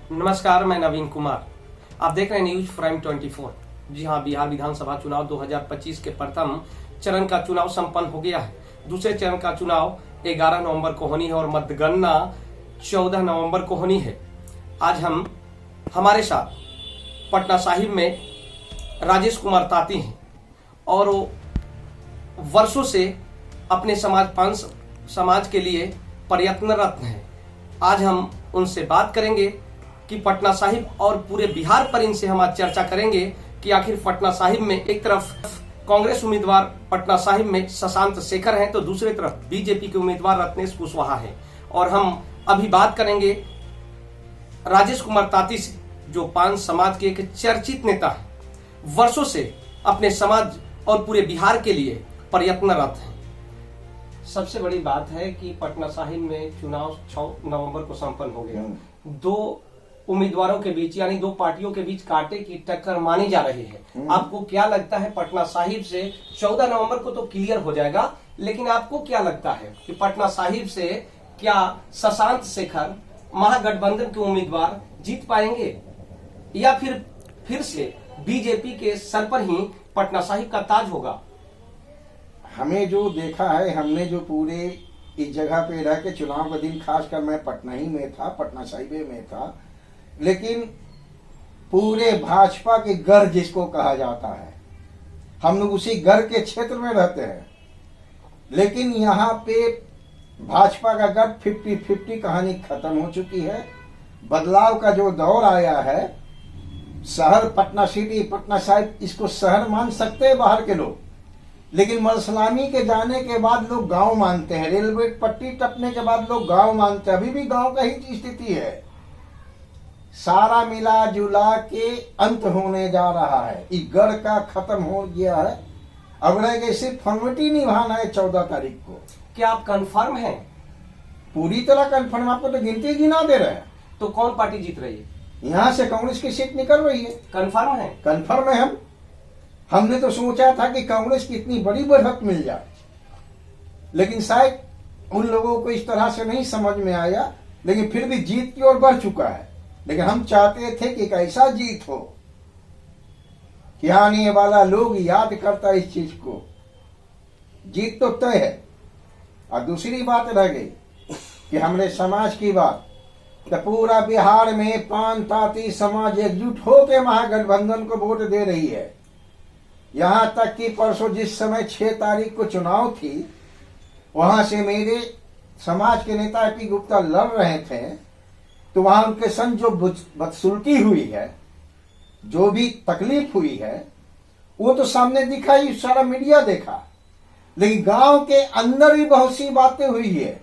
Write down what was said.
नमस्कार, मैं नवीन कुमार। आप देख रहे हैं न्यूज प्राइम 24। जी हां, बिहार विधानसभा चुनाव 2025 के प्रथम चरण का चुनाव संपन्न हो गया है। दूसरे चरण का चुनाव 11 नवंबर को होनी है और मतगणना 14 नवंबर को होनी है। आज हमारे साथ पटना साहिब में राजेश कुमार ताती हैं और वो वर्षों से अपने समाज के लिए प्रयत्नरत हैं। आज हम उनसे बात करेंगे कि पटना साहिब और पूरे बिहार पर इनसे हम आज चर्चा करेंगे कि आखिर पटना साहिब में एक तरफ कांग्रेस उम्मीदवार पटना साहिब में शशांक शेखर हैं तो दूसरी तरफ बीजेपी के उम्मीदवार रत्नेश कुशवाहा हैं। और हम अभी बात करेंगे राजेश कुमार ताती से, जो पान समाज के एक चर्चित नेता है, वर्षों से अपने समाज और पूरे बिहार के लिए प्रयत्नरत हैं। सबसे बड़ी बात है कि पटना साहिब में चुनाव 6 नवंबर को संपन्न हो गया। दो उम्मीदवारों के बीच यानी दो पार्टियों के बीच कांटे की टक्कर मानी जा रही है। आपको क्या लगता है पटना साहिब से 14 नवंबर को तो क्लियर हो जाएगा, लेकिन आपको क्या लगता है कि पटना साहिब से क्या शशांक शेखर महागठबंधन के उम्मीदवार जीत पाएंगे या फिर से बीजेपी के सर पर ही पटना साहिब का ताज होगा? हमें जो देखा है, हमने जो पूरे इस जगह पे रह के चुनाव के दिन, खासकर मैं पटना ही में था, पटना साहिब में था, लेकिन पूरे भाजपा के गढ़ जिसको कहा जाता है, हम लोग उसी गढ़ के क्षेत्र में रहते हैं। लेकिन यहाँ पे भाजपा का गढ़ 50-50 कहानी खत्म हो चुकी है। बदलाव का जो दौर आया है, शहर पटना सिटी, पटना साहिब, इसको शहर मान सकते हैं बाहर के लोग, लेकिन मलसलामी के जाने के बाद लोग गांव मानते हैं। रेलवे पट्टी टपने के बाद लोग गांव मानते हैं। अभी भी गांव का ही स्थिति है। सारा मिला जुला के अंत होने जा रहा है। इस गढ़ का खत्म हो गया है। अब रह गए सिर्फ फॉर्मेलिटी निभाना है 14 तारीख को। क्या आप कंफर्म हैं? पूरी तरह कंफर्म। आपको तो गिनती गिना दे रहे हैं। तो कौन पार्टी जीत रही है? यहाँ से कांग्रेस की सीट निकल रही है। कंफर्म है? कंफर्म है। हमने तो सोचा था कि कांग्रेस की इतनी बड़ी बढ़त मिल जाए, लेकिन शायद उन लोगों को इस तरह से नहीं समझ में आया, लेकिन फिर भी जीत की ओर बढ़ चुका है। लेकिन हम चाहते थे कि एक ऐसा जीत हो कि आने वाला लोग याद करता इस चीज को। जीत तो तय है। और दूसरी बात रह गई कि हमारे समाज की बात, तो पूरा बिहार में पान ताती समाज एकजुट होकर महागठबंधन को वोट दे रही है। यहां तक कि परसों जिस समय 6 तारीख को चुनाव थी, वहां से मेरे समाज के नेता पी गुप्ता लड़ रहे थे, तो वहां उनके संग जो बदसुल्की हुई है, जो भी तकलीफ हुई है, वो तो सामने दिखाई, सारा मीडिया देखा। लेकिन गांव के अंदर भी बहुत सी बातें हुई है।